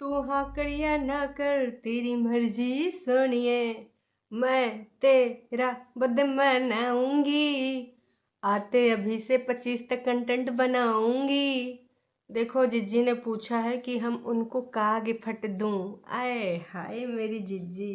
तू हाँ कर या ना कर तेरी मर्जी सोनिए, मैं तेरा बर्थडे मनाऊंगी, आते अभी से 25 तक कंटेंट बनाऊंगी। देखो जिज्जी ने पूछा है कि हम उनको का गिफ्ट दूं। आए हाय मेरी जिज्जी।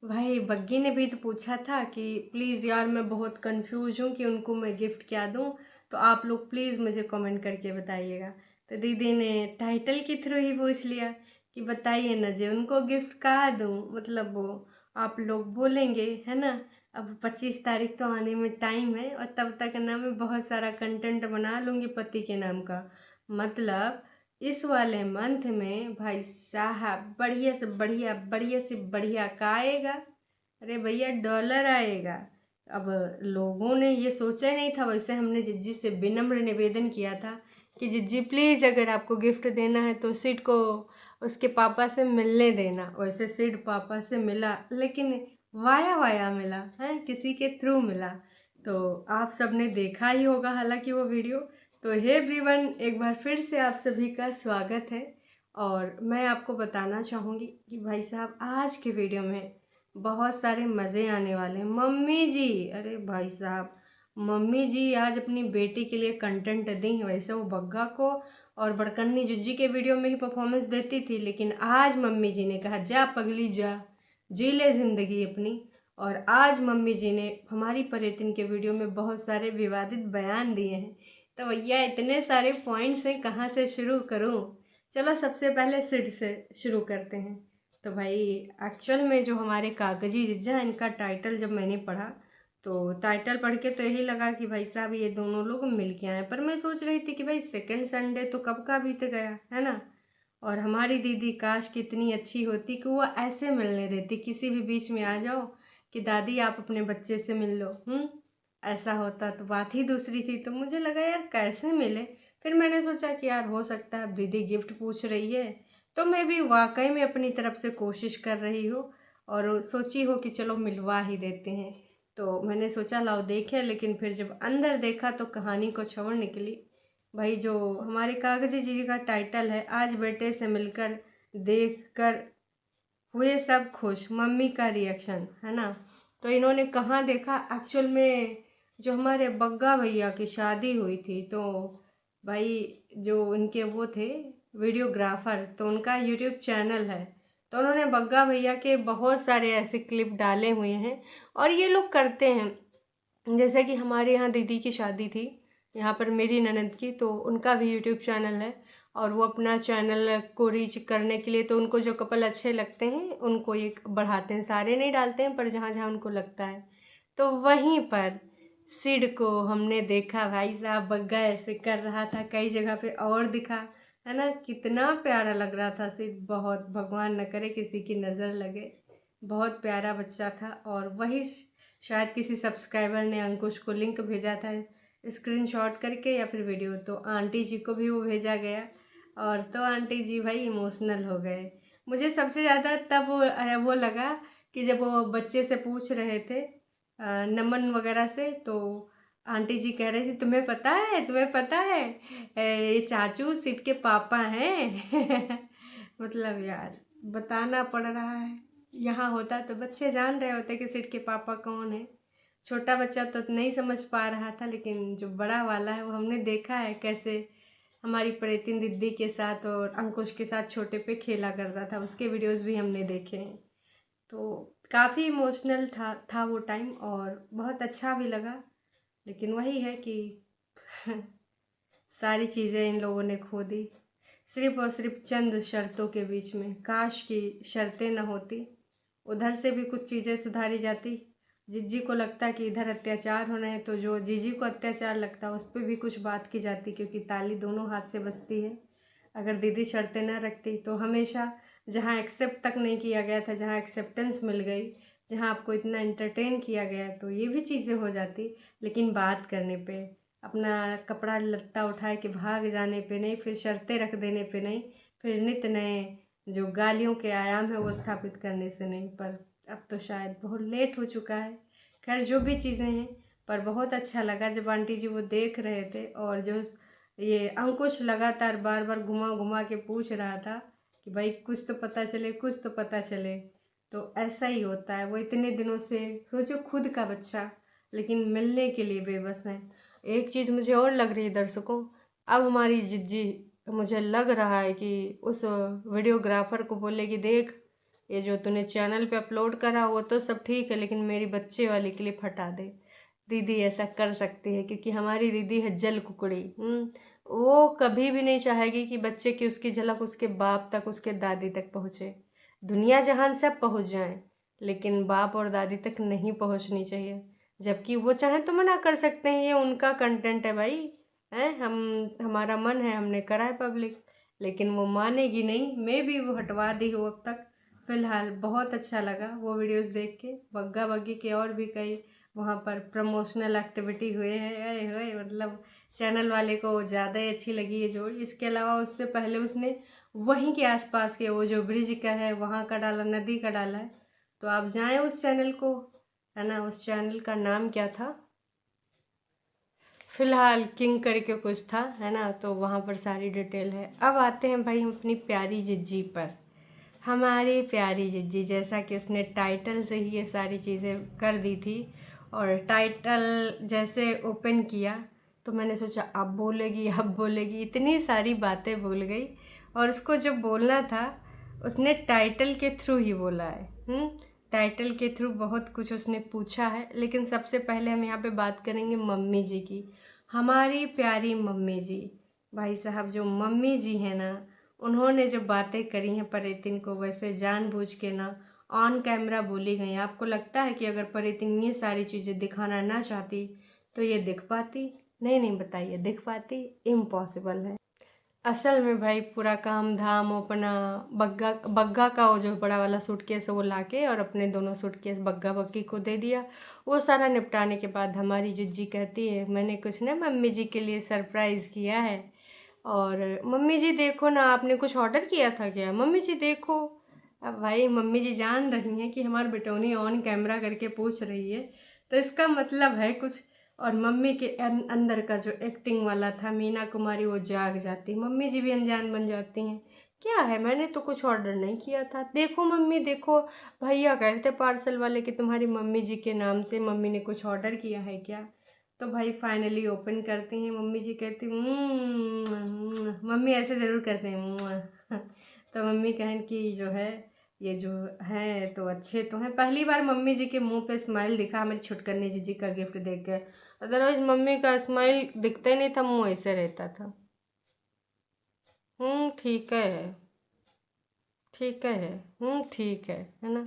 भाई बग्गी ने भी तो पूछा था कि प्लीज़ यार मैं बहुत कंफ्यूज हूँ कि उनको मैं गिफ्ट क्या दूँ, तो आप लोग प्लीज़ मुझे कमेंट करके बताइएगा। तो दीदी ने टाइटल के थ्रू ही पूछ लिया कि बताइए ना जी उनको गिफ्ट क्या दूँ, मतलब वो आप लोग बोलेंगे है ना। अब 25 तारीख तो आने में टाइम है और तब तक ना मैं बहुत सारा कंटेंट बना लूँगी पति के नाम का। मतलब इस वाले मंथ में भाई साहब बढ़िया से बढ़िया बढ़िया से बढ़िया का आएगा। अरे भैया डॉलर आएगा। अब लोगों ने ये सोचा ही नहीं था। वैसे हमने जिज्जी से विनम्र निवेदन किया था कि जिज्जी प्लीज़ अगर आपको गिफ्ट देना है तो सिड को उसके पापा से मिलने देना। वैसे सिड पापा से मिला लेकिन वाया वाया मिला है, किसी के थ्रू मिला। तो आप सबने देखा ही होगा हालांकि वो वीडियो। तो हे एवरीवन, एक बार फिर से आप सभी का स्वागत है। और मैं आपको बताना चाहूँगी कि भाई साहब आज के वीडियो में बहुत सारे मज़े आने वाले हैं। मम्मी जी, अरे भाई साहब मम्मी जी आज अपनी बेटी के लिए कंटेंट दी हैं। वैसे वो बग्गा को और बड़कन्नी जुज्जी के वीडियो में ही परफॉर्मेंस देती थी, लेकिन आज मम्मी जी ने कहा जा पगली जा, जी ले ज़िंदगी अपनी। और आज मम्मी जी ने हमारी परितिन के वीडियो में बहुत सारे विवादित बयान दिए हैं। तो भैया इतने सारे पॉइंट्स हैं, कहाँ से शुरू करूँ। चलो सबसे पहले सिड से शुरू करते हैं। तो भाई एक्चुअल में जो हमारे कागजी जिज्जा इनका टाइटल जब मैंने पढ़ा तो टाइटल पढ़ के तो यही लगा कि भाई साहब ये दोनों लोग मिल के आए। पर मैं सोच रही थी कि भाई सेकंड संडे तो कब का बीत गया है ना। और हमारी दीदी काश कितनी अच्छी होती कि वो ऐसे मिलने देती, किसी भी बीच में आ जाओ कि दादी आप अपने बच्चे से मिल लो। ऐसा होता तो बात ही दूसरी थी। तो मुझे लगा यार कैसे मिले। फिर मैंने सोचा कि यार हो सकता है अब दीदी गिफ्ट पूछ रही है तो मैं भी वाकई में अपनी तरफ से कोशिश कर रही हूँ और सोची हो कि चलो मिलवा ही देते हैं। तो मैंने सोचा लाओ देखें, लेकिन फिर जब अंदर देखा तो कहानी को छोड़ निकली। भाई जो हमारे कागजी जी का टाइटल है आज बेटे से मिलकर देखकर हुए सब खुश, मम्मी का रिएक्शन है ना। तो इन्होंने कहाँ देखा, एक्चुअल में जो हमारे बग्गा भैया की शादी हुई थी तो भाई जो इनके वो थे वीडियोग्राफर, तो उनका यूट्यूब चैनल है। तो उन्होंने बग्गा भैया के बहुत सारे ऐसे क्लिप डाले हुए हैं और ये लोग करते हैं। जैसे कि हमारे यहाँ दीदी की शादी थी यहाँ पर मेरी ननद की, तो उनका भी यूट्यूब चैनल है और वो अपना चैनल को रीच करने के लिए तो उनको जो कपल अच्छे लगते हैं उनको ये बढ़ाते हैं। सारे नहीं डालते हैं पर जहाँ जहाँ उनको लगता है। तो वहीं पर सिड को हमने देखा भाई साहब बग्गा ऐसे कर रहा था, कई जगह पे और दिखा है ना। कितना प्यारा लग रहा था सिड, बहुत भगवान न करे किसी की नज़र लगे। बहुत प्यारा बच्चा था। और वही शायद किसी सब्सक्राइबर ने अंकुश को लिंक भेजा था स्क्रीनशॉट करके या फिर वीडियो, तो आंटी जी को भी वो भेजा गया और तो आंटी जी भाई इमोशनल हो गए। मुझे सबसे ज़्यादा तब वो लगा कि जब वो बच्चे से पूछ रहे थे नमन वगैरह से, तो आंटी जी कह रही थी तुम्हें पता है, तुम्हें पता है ये चाचू सिड के पापा हैं। मतलब यार बताना पड़ रहा है। यहाँ होता तो बच्चे जान रहे होते कि सिड के पापा कौन है। छोटा बच्चा तो नहीं समझ पा रहा था, लेकिन जो बड़ा वाला है वो हमने देखा है कैसे हमारी प्रीतिन दीदी के साथ और अंकुश के साथ छोटे पे खेला करता था। उसके वीडियोस भी हमने देखे हैं। तो काफ़ी इमोशनल था वो टाइम और बहुत अच्छा भी लगा। लेकिन वही है कि सारी चीज़ें इन लोगों ने खो दी सिर्फ और सिर्फ चंद शर्तों के बीच में। काश की शर्तें न होती, उधर से भी कुछ चीज़ें सुधारी जाती। जीजी को लगता कि इधर अत्याचार हो रहे हैं तो जो जीजी को अत्याचार लगता उस पर भी कुछ बात की जाती, क्योंकि ताली दोनों हाथ से बजती है। अगर दीदी शर्तें न रखती तो हमेशा जहाँ एक्सेप्ट तक नहीं किया गया था, जहाँ एक्सेप्टेंस मिल गई, जहाँ आपको इतना एंटरटेन किया गया तो ये भी चीज़ें हो जाती। लेकिन बात करने पे, अपना कपड़ा लत्ता उठाए के भाग जाने पे नहीं, फिर शर्तें रख देने पे नहीं, फिर नित नए जो गालियों के आयाम है वो स्थापित करने से नहीं। पर अब तो शायद बहुत लेट हो चुका है। खैर जो भी चीज़ें हैं, पर बहुत अच्छा लगा जब आंटी जी वो देख रहे थे और जो ये अंकुश लगातार बार बार घुमा घुमा के पूछ रहा था कि भाई कुछ तो पता चले, कुछ तो पता चले। तो ऐसा ही होता है। वो इतने दिनों से, सोचो खुद का बच्चा, लेकिन मिलने के लिए बेबस है। एक चीज़ मुझे और लग रही है दर्शकों, अब हमारी जिज्जी, मुझे लग रहा है कि उस वीडियोग्राफर को बोलेगी, देख ये जो तूने चैनल पे अपलोड करा वो तो सब ठीक है, लेकिन मेरी बच्चे वाली क्लिप हटा दे। दीदी ऐसा कर सकती है, क्योंकि हमारी दीदी है जल कुकड़ी। वो कभी भी नहीं चाहेगी कि बच्चे की उसकी झलक उसके बाप तक, उसके दादी तक पहुँचे। दुनिया जहान सब पहुँच जाएं, लेकिन बाप और दादी तक नहीं पहुँचनी चाहिए। जबकि वो चाहे तो मना कर सकते हैं, ये उनका कंटेंट है भाई, है हमारा मन है, हमने करा है पब्लिक, लेकिन वो मानेगी नहीं। मैं भी वो हटवा दी हूँ अब तक। फिलहाल बहुत अच्छा लगा वो वीडियोस देख के। बग्गा बग्गी के और भी कई वहाँ पर प्रमोशनल एक्टिविटी हुए हैं, अरे हुए, मतलब चैनल वाले को ज़्यादा ही अच्छी लगी ये जोड़ी। इसके अलावा उससे पहले उसने वहीं के आसपास के वो जो ब्रिज का है वहाँ का डाला, नदी का डाला है। तो आप जाएं उस चैनल को, है ना, उस चैनल का नाम क्या था, फिलहाल किंग करके कुछ था, है ना, तो वहाँ पर सारी डिटेल है। अब आते हैं भाई हम अपनी प्यारी जिज्जी पर। हमारी प्यारी जिज्जी, जैसा कि उसने टाइटल से ही ये सारी चीज़ें कर दी थी, और टाइटल जैसे ओपन किया तो मैंने सोचा अब बोलेगी, अब बोलेगी, इतनी सारी बातें भूल गई। और उसको जो बोलना था उसने टाइटल के थ्रू ही बोला है। टाइटल के थ्रू बहुत कुछ उसने पूछा है। लेकिन सबसे पहले हम यहाँ पे बात करेंगे मम्मी जी की, हमारी प्यारी मम्मी जी। भाई साहब जो मम्मी जी हैं ना, उन्होंने जो बातें करी हैं परितिन को, वैसे जानबूझ के ना ऑन कैमरा बोली गई। आपको लगता है कि अगर परितिन ये सारी चीज़ें दिखाना ना चाहती तो ये दिख पाती? नहीं नहीं, बताइए, दिख पाती? इम्पॉसिबल है। असल में भाई पूरा काम धाम अपना बग्गा बग्गा का वो जो बड़ा वाला सूटकेस है वो लाके और अपने दोनों सूटकेस बग्गा बग्गी को दे दिया। वो सारा निपटाने के बाद हमारी जिज्जी कहती है, मैंने कुछ ना मम्मी जी के लिए सरप्राइज़ किया है। और मम्मी जी देखो ना, आपने कुछ ऑर्डर किया था क्या, मम्मी जी देखो। अब भाई मम्मी जी जान रही हैं कि हमारी बेटौनी ऑन कैमरा करके पूछ रही है, तो इसका मतलब है कुछ। और मम्मी के अंदर का जो एक्टिंग वाला था मीना कुमारी, वो जाग जाती, मम्मी जी भी अनजान बन जाती हैं। क्या है, मैंने तो कुछ ऑर्डर नहीं किया था, देखो मम्मी देखो, भैया कह रहे थे पार्सल वाले कि तुम्हारी मम्मी जी के नाम से मम्मी ने कुछ ऑर्डर किया है क्या। तो भाई फाइनली ओपन करती हैं, मम्मी जी कहती मम्मी ऐसे ज़रूर करते हैं तो मम्मी कहन कि जो है ये जो है तो अच्छे तो हैं। पहली बार मम्मी जी के मुंह पे स्माइल दिखा मेरी छुटकनी जी का गिफ्ट देख के। अदरवाइज मम्मी का स्माइल दिखता ही नहीं था, मुंह ऐसे रहता था। ठीक है, ठीक है, ठीक है ना।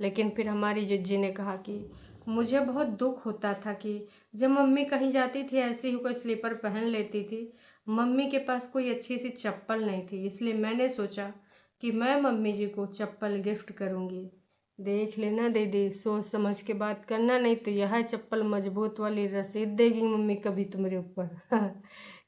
लेकिन फिर हमारी जिज्जी ने कहा कि मुझे बहुत दुख होता था कि जब मम्मी कहीं जाती थी ऐसे ही कोई स्लीपर पहन लेती थी, मम्मी के पास कोई अच्छी सी चप्पल नहीं थी, इसलिए मैंने सोचा कि मैं मम्मी जी को चप्पल गिफ्ट करूँगी। देख लेना दीदी, सोच समझ के बात करना, नहीं तो यह चप्पल मजबूत वाली रसीद देगी मम्मी कभी तुम्हारे ऊपर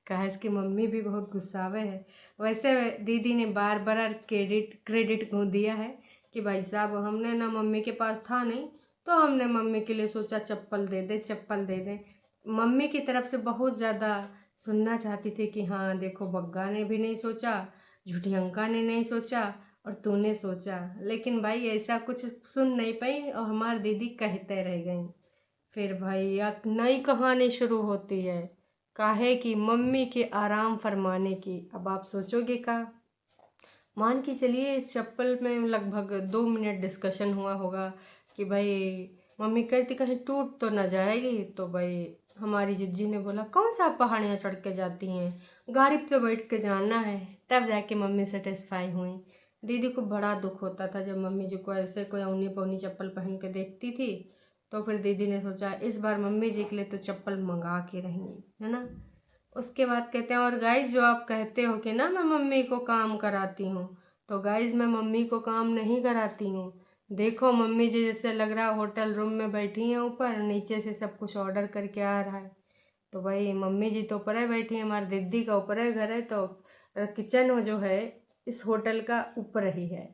कहा इसकी मम्मी भी बहुत गुस्सावे है। वैसे दीदी ने बार बार क्रेडिट को दिया है कि भाई साहब हमने ना, मम्मी के पास था नहीं तो हमने मम्मी के लिए सोचा चप्पल दे दे, चप्पल दे दे। मम्मी की तरफ से बहुत ज़्यादा सुनना चाहती थी कि हाँ देखो बग्गा ने भी नहीं सोचा, झूठी अंका ने नहीं सोचा और तूने सोचा। लेकिन भाई ऐसा कुछ सुन नहीं पाई और हमारी दीदी कहते रह गई। फिर भाई एक नई कहानी शुरू होती है, काहे कि मम्मी के आराम फरमाने की। अब आप सोचोगे का, मान के चलिए इस चप्पल में लगभग 2 मिनट डिस्कशन हुआ होगा कि भाई मम्मी कहती कहीं टूट तो ना जाएगी। तो भाई हमारी जिज्जी ने बोला कौन सा आप पहाड़ियाँ चढ़ के जाती हैं, गाड़ी पे बैठ के जाना है। तब जाके मम्मी सेटिस्फाई हुई। दीदी को बड़ा दुख होता था जब मम्मी जी को ऐसे कोई औनी पौनी चप्पल पहन के देखती थी। तो फिर दीदी ने सोचा इस बार मम्मी जी के लिए तो चप्पल मंगा के रहेंगी, है ना। उसके बाद कहते हैं और गाइज जो आप कहते हो कि ना मैं मम्मी को काम कराती हूँ, तो गाइज मैं मम्मी को काम नहीं कराती हूँ। देखो मम्मी जी जैसे लग रहा है होटल रूम में बैठी हैं ऊपर, नीचे से सब कुछ ऑर्डर करके आ रहा है। तो भाई मम्मी जी तो ऊपर है बैठी हैं, हमारी दीदी का ऊपर है घर है, तो किचन जो है इस होटल का ऊपर ही है।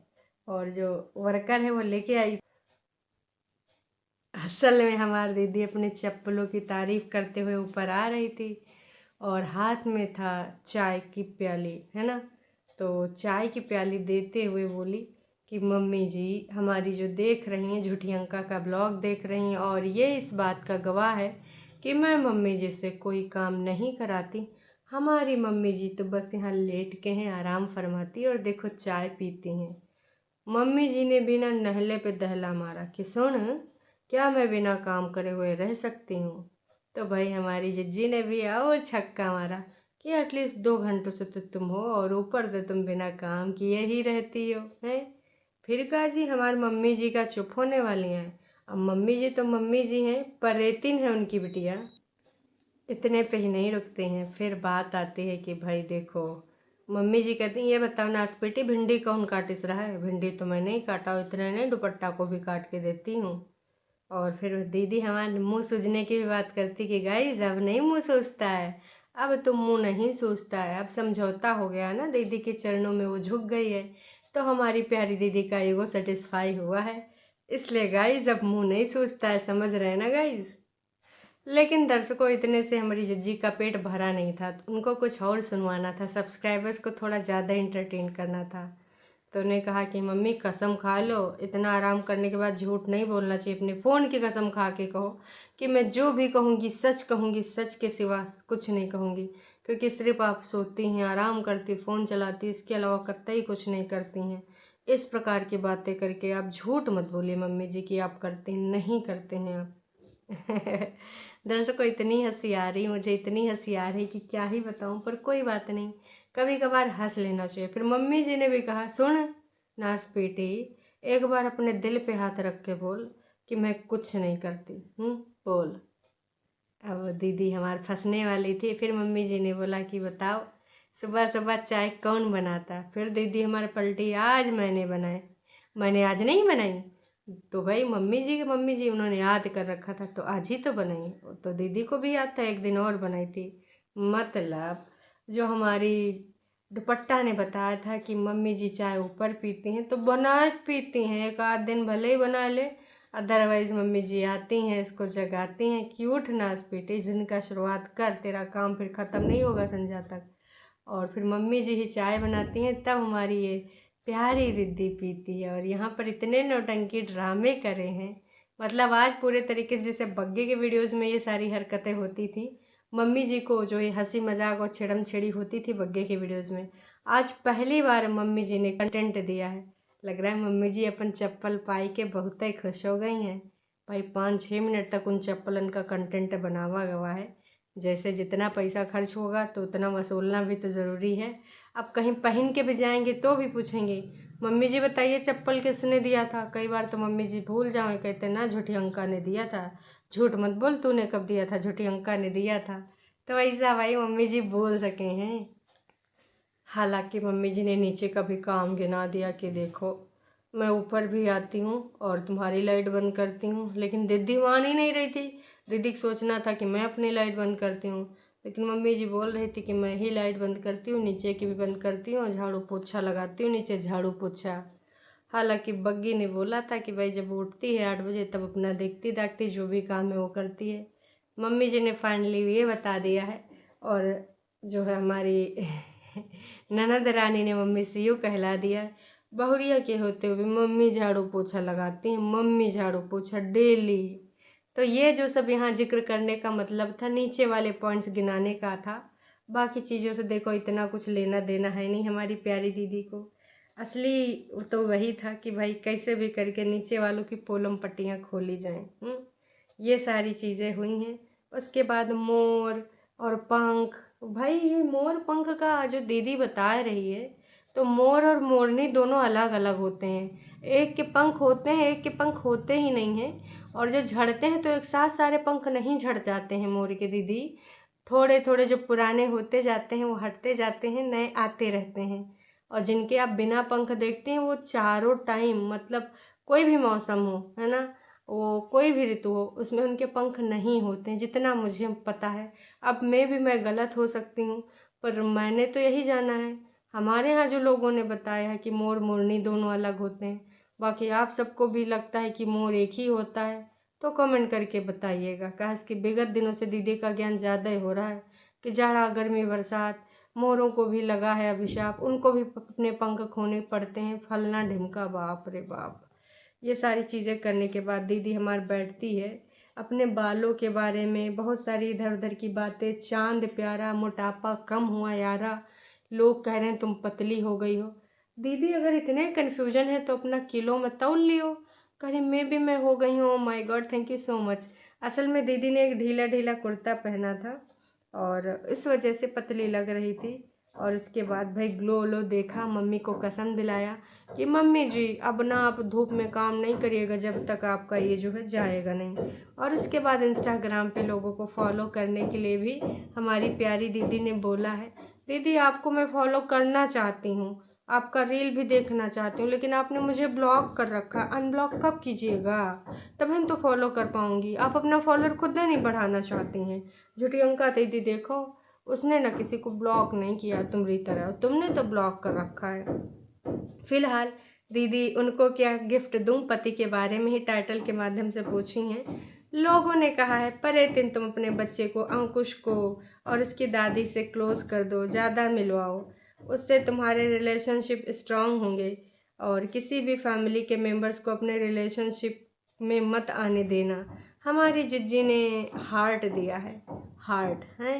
और जो वर्कर है वो लेके आई। असल में हमारी दीदी अपने चप्पलों की तारीफ करते हुए ऊपर आ रही थी और हाथ में था चाय की प्याली, है ना। तो चाय की प्याली देते हुए बोली कि मम्मी जी हमारी जो देख रही हैं झूठी अंका का ब्लॉग देख रही हैं और ये इस बात का गवाह है कि मैं मम्मी जी से कोई काम नहीं कराती। हमारी मम्मी जी तो बस यहाँ लेट के हैं, आराम फरमाती और देखो चाय पीती हैं। मम्मी जी ने बिना नहले पे दहला मारा कि सुन, क्या मैं बिना काम करे हुए रह सकती हूँ? तो भाई हमारी जिज्जी ने भी और छक्का मारा कि एटलीस्ट 2 घंटों से तो तुम हो और ऊपर से तुम बिना काम किए ही रहती हो हैं। फिर कहा जी हमारी मम्मी जी का चुप होने वाली हैं। अब मम्मी जी तो मम्मी जी हैं, पर रेतिन है उनकी बिटिया। इतने पे ही नहीं रुकते हैं, फिर बात आती है कि भाई देखो, मम्मी जी कहती हैं ये बताओ नासपीटी भिंडी कौन काटिस रहा है? भिंडी तो मैं नहीं काटा हूँ, इतने नहीं दुपट्टा को भी काट के देती हूँ। और फिर दीदी हमारे मुंह सूझने की भी बात करती कि गाइस अब नहीं मुंह सूझता है, अब तो मुंह नहीं सूझता है, अब समझौता हो गया ना, दीदी के चरणों में वो झुक गई है। तो हमारी प्यारी दीदी का ईगो सेटिस्फाई हुआ है, इसलिए गाइस अब मुंह नहीं सूझता है, समझ रहे हैं ना गाइस। लेकिन दर्शकों इतने से हमारी जज्जी का पेट भरा नहीं था, तो उनको कुछ और सुनवाना था, सब्सक्राइबर्स को थोड़ा ज़्यादा इंटरटेन करना था। तो उन्हें कहा कि मम्मी कसम खा लो, इतना आराम करने के बाद झूठ नहीं बोलना चाहिए, अपने फ़ोन की कसम खा के कहो कि मैं जो भी कहूँगी सच के सिवा कुछ नहीं कहूँगी, क्योंकि सिर्फ आप सोती हैं, आराम करती, फ़ोन चलाती, इसके अलावा कतई कुछ नहीं करती हैं। इस प्रकार की बातें करके आप झूठ मत बोलिए मम्मी जी कि आप करते नहीं करते हैं आप। दर्शकों इतनी हंसी आ रही, मुझे इतनी हंसी आ रही कि क्या ही बताऊं, पर कोई बात नहीं, कभी कभार हंस लेना चाहिए। फिर मम्मी जी ने भी कहा सुन नास बेटी, एक बार अपने दिल पे हाथ रख के बोल कि मैं कुछ नहीं करती बोल। अब दीदी हमारे फंसने वाली थी, फिर मम्मी जी ने बोला कि बताओ सुबह सुबह चाय कौन बनाता? फिर दीदी हमारे पलटी, आज मैंने बनाए। मैंने आज नहीं बनाई? तो भाई मम्मी जी उन्होंने याद कर रखा था तो आज ही तो बनाई। तो दीदी को भी याद था, एक दिन और बनाई थी। मतलब जो हमारी दुपट्टा ने बताया था कि मम्मी जी चाय ऊपर पीती हैं तो बना पीती हैं, एक आध दिन भले ही बना ले, अदरवाइज मम्मी जी आती हैं, इसको जगाती हैं कि उठ नास बेटे, दिन का शुरुआत कर, तेरा काम फिर ख़त्म नहीं होगा संध्या तक। और फिर मम्मी जी ही चाय बनाती हैं, तब हमारी ये प्यारी दीदी पीती है। और यहाँ पर इतने नौटंकी ड्रामे करे हैं, मतलब आज पूरे तरीके से जैसे बग्गे के वीडियोज़ में ये सारी हरकतें होती थी, मम्मी जी को जो ये हंसी मजाक और छेड़म छेड़ी होती थी बग्गे के वीडियोज़ में, आज पहली बार मम्मी जी ने कंटेंट दिया है। लग रहा है मम्मी जी अपन चप्पल पाई के बहुत ही खुश हो गई हैं। भाई 5-6 मिनट तक उन चप्पलन का कंटेंट बनावा गवा है। जैसे जितना पैसा खर्च होगा तो उतना वसूलना भी तो ज़रूरी है। अब कहीं पहन के भी जाएंगे तो भी पूछेंगे मम्मी जी बताइए चप्पल किसने दिया था? कई बार तो मम्मी जी भूल जाओ, कहते ना झूठी अंका ने दिया था। झूठ मत बोल, तूने कब दिया था? झूठी अंका ने दिया था। तो ऐसा भाई मम्मी जी बोल सके हैं। हालांकि मम्मी जी ने नीचे का भी काम गिना दिया कि देखो मैं ऊपर भी आती हूँ और तुम्हारी लाइट बंद करती हूँ, लेकिन दीदी मान ही नहीं रही थी। दीदी को सोचना था कि मैं अपनी लाइट बंद करती हूँ, लेकिन मम्मी जी बोल रही थी कि मैं ही लाइट बंद करती हूँ, नीचे की भी बंद करती हूँ और झाड़ू पोछा लगाती हूँ, नीचे झाड़ू पोछा। हालांकि बग्गी ने बोला था कि भाई जब उठती है 8 बजे तब अपना देखती दाखती जो भी काम है वो करती है। मम्मी जी ने फाइनली ये बता दिया है। और जो है हमारी ननद रानी ने मम्मी से यूँ कहला दिया, बहुरिया के होते हुए मम्मी झाड़ू पोछा लगाती हैं, मम्मी झाड़ू पोछा डेली। तो ये जो सब यहाँ जिक्र करने का मतलब था, नीचे वाले पॉइंट्स गिनाने का था। बाकी चीज़ों से देखो इतना कुछ लेना देना है नहीं हमारी प्यारी दीदी को। असली तो वही था कि भाई कैसे भी करके नीचे वालों की पोलम पट्टियाँ खोली जाएं। ये सारी चीज़ें हुई हैं। उसके बाद मोर और पंख, भाई ये मोर पंख का जो दीदी बता रही है, तो मोर और मोरनी दोनों अलग अलग होते हैं। एक के पंख होते हैं, एक के पंख होते ही नहीं हैं। और जो झड़ते हैं तो एक साथ सारे पंख नहीं झड़ जाते हैं मोर के दीदी, थोड़े थोड़े जो पुराने होते जाते हैं वो हटते जाते हैं, नए आते रहते हैं। और जिनके आप बिना पंख देखते हैं वो चारों टाइम, मतलब कोई भी मौसम हो, है ना, वो कोई भी ऋतु हो, उसमें उनके पंख नहीं होते हैं जितना मुझे पता है। अब मैं गलत हो सकती हूँ, पर मैंने तो यही जाना है। हमारे यहाँ जो लोगों ने बताया है कि मोर मोरनी दोनों अलग होते हैं। बाकी आप सबको भी लगता है कि मोर एक ही होता है तो कमेंट करके बताइएगा। काश कि विगत दिनों से दीदी का ज्ञान ज़्यादा ही हो रहा है कि जाड़ा गर्मी बरसात मोरों को भी लगा है अभिशाप, उनको भी अपने पंख खोने पड़ते हैं, फलना ढिमका, बाप रे बाप। ये सारी चीज़ें करने के बाद दीदी हमारी बैठती है, अपने बालों के बारे में बहुत सारी इधर उधर की बातें, चांद प्यारा, मोटापा कम हुआ यारा, लोग कह रहे हैं तुम पतली हो गई हो। दीदी अगर इतने कन्फ्यूजन है तो अपना किलो में तौल लियो। कहीं मैं हो गई हूँ। My God, thank you so much. असल में दीदी ने एक ढीला ढीला कुर्ता पहना था और इस वजह से पतली लग रही थी। और उसके बाद भाई ग्लो व्लो देखा, मम्मी को कसम दिलाया कि मम्मी जी अब ना आप धूप में काम नहीं करिएगा जब तक आपका ये जो है जाएगा नहीं। और उसके बाद इंस्टाग्राम पे लोगों को फॉलो करने के लिए भी हमारी प्यारी दीदी ने बोला है, दीदी आपको मैं फॉलो करना चाहती हूँ, आपका रील भी देखना चाहती हूँ, लेकिन आपने मुझे ब्लॉक कर रखा, अनब्लॉक कब कीजिएगा, तब हम तो फॉलो कर पाऊँगी। आप अपना फॉलोअर खुद नहीं बढ़ाना चाहती हैं। झूठी अंका दीदी देखो, उसने ना किसी को ब्लॉक नहीं किया तुम्हारी तरह, तुमने तो ब्लॉक कर रखा है। फिलहाल दीदी उनको क्या गिफ्ट दूं, पति के बारे में ही टाइटल के माध्यम से पूछी हैं। लोगों ने कहा है परेतिन तुम अपने बच्चे को, अंकुश को और उसकी दादी से क्लोज कर दो, ज़्यादा मिलवाओ, उससे तुम्हारे रिलेशनशिप स्ट्रांग होंगे। और किसी भी फैमिली के मेंबर्स को अपने रिलेशनशिप में मत आने देना। हमारी जिज्जी ने हार्ट दिया है, हार्ट है,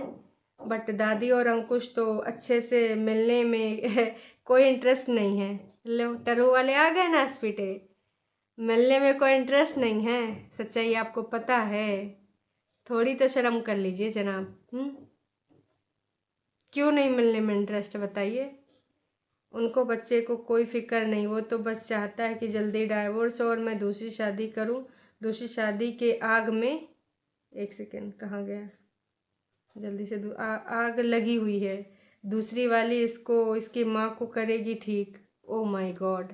बट दादी और अंकुश तो अच्छे से मिलने में कोई इंटरेस्ट नहीं है। लो टरू वाले आ गए ना हॉस्पिटल, मिलने में कोई इंटरेस्ट नहीं है, सच्चाई आपको पता है। थोड़ी तो शर्म कर लीजिए जनाब। क्यों नहीं मिलने में इंटरेस्ट बताइए। उनको बच्चे को कोई फिक्र नहीं, वो तो बस चाहता है कि जल्दी डाइवोर्स हो और मैं दूसरी शादी करूं। दूसरी शादी के आग में, एक सेकेंड कहाँ गया, जल्दी से आग लगी हुई है, दूसरी वाली इसको, इसकी माँ को करेगी ठीक। Oh my God.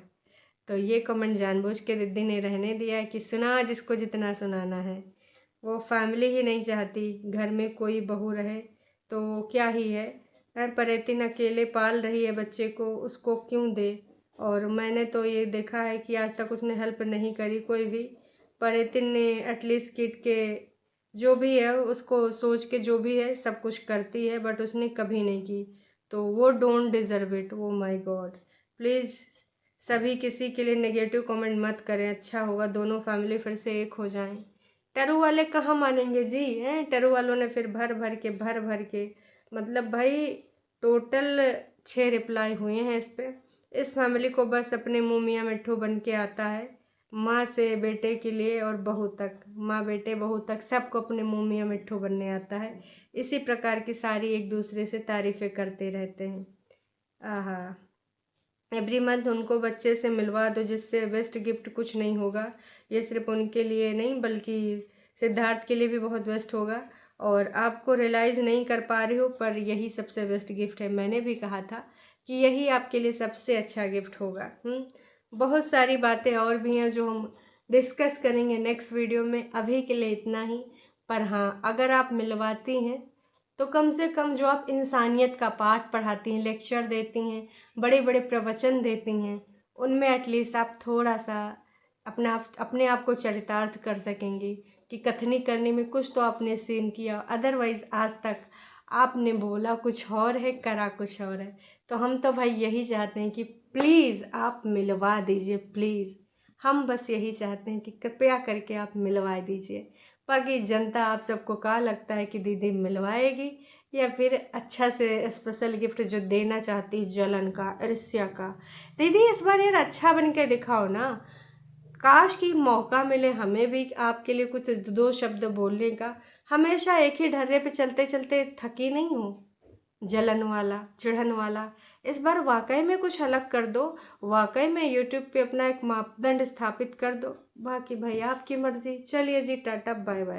तो ये कमेंट जानबूझ के दीदी ने रहने दिया है कि सुना जिसको जितना सुनाना है। वो फैमिली ही नहीं चाहती घर में कोई बहू रहे, तो क्या ही है। परेतिन अकेले पाल रही है बच्चे को, उसको क्यों दे। और मैंने तो ये देखा है कि आज तक उसने हेल्प नहीं करी कोई भी। परेतिन ने एटलीस्ट किड के जो भी है उसको सोच के जो भी है सब कुछ करती है, बट उसने कभी नहीं की, तो वो don't deserve it. Oh my God, please सभी किसी के लिए नेगेटिव कमेंट मत करें, अच्छा होगा दोनों फैमिली फिर से एक हो जाएं। टरू वाले कहाँ मानेंगे जी, हैं टरू वालों ने फिर भर भर के मतलब भाई टोटल 6 रिप्लाई हुए हैं इस पर। इस फैमिली को बस अपने मुँह मियाँ मिट्ठू बन के आता है, माँ से बेटे के लिए और बहू तक, माँ बेटे बहू तक सबको अपने मुँह मियाँ मिट्ठू बनने आता है। इसी प्रकार की सारी एक दूसरे से तारीफ़ें करते रहते हैं। आहा, एवरी मंथ उनको बच्चे से मिलवा दो, जिससे बेस्ट गिफ्ट कुछ नहीं होगा। ये सिर्फ उनके लिए नहीं बल्कि सिद्धार्थ के लिए भी बहुत बेस्ट होगा। और आपको रियलाइज़ नहीं कर पा रही हो, पर यही सबसे बेस्ट गिफ्ट है। मैंने भी कहा था कि यही आपके लिए सबसे अच्छा गिफ्ट होगा। बहुत सारी बातें और भी हैं जो हम डिस्कस करेंगे नेक्स्ट वीडियो में, अभी के लिए इतना ही। पर हाँ, अगर आप मिलवाती हैं तो कम से कम जो आप इंसानियत का पाठ पढ़ाती हैं, लेक्चर देती हैं, बड़े बड़े प्रवचन देती हैं, उनमें एटलीस्ट आप थोड़ा सा अपने आप को चरितार्थ कर सकेंगी कि कथनी करने में कुछ तो आपने सीन किया। अदरवाइज़ आज तक आपने बोला कुछ और है, करा कुछ और है। तो हम तो भाई यही चाहते हैं कि प्लीज़ आप मिलवा दीजिए, प्लीज़। हम बस यही चाहते हैं कि कृपया करके आप मिलवा दीजिए। बाकी जनता आप सबको क्या लगता है कि दीदी मिलवाएगी या फिर अच्छा से स्पेशल गिफ्ट जो देना चाहती, जलन का, ईर्ष्या का। दीदी इस बार यार अच्छा बन के दिखाओ ना, काश कि मौका मिले हमें भी आपके लिए कुछ दो शब्द बोलने का। हमेशा एक ही ढर्रे पे चलते चलते थकी नहीं हो, जलन वाला, चिढ़न वाला। इस बार वाकई में कुछ अलग कर दो, वाकई में यूट्यूब पे अपना एक मापदंड स्थापित कर दो। बाकी भाई आपकी मर्जी। चलिए जी, टाटा बाय बाय।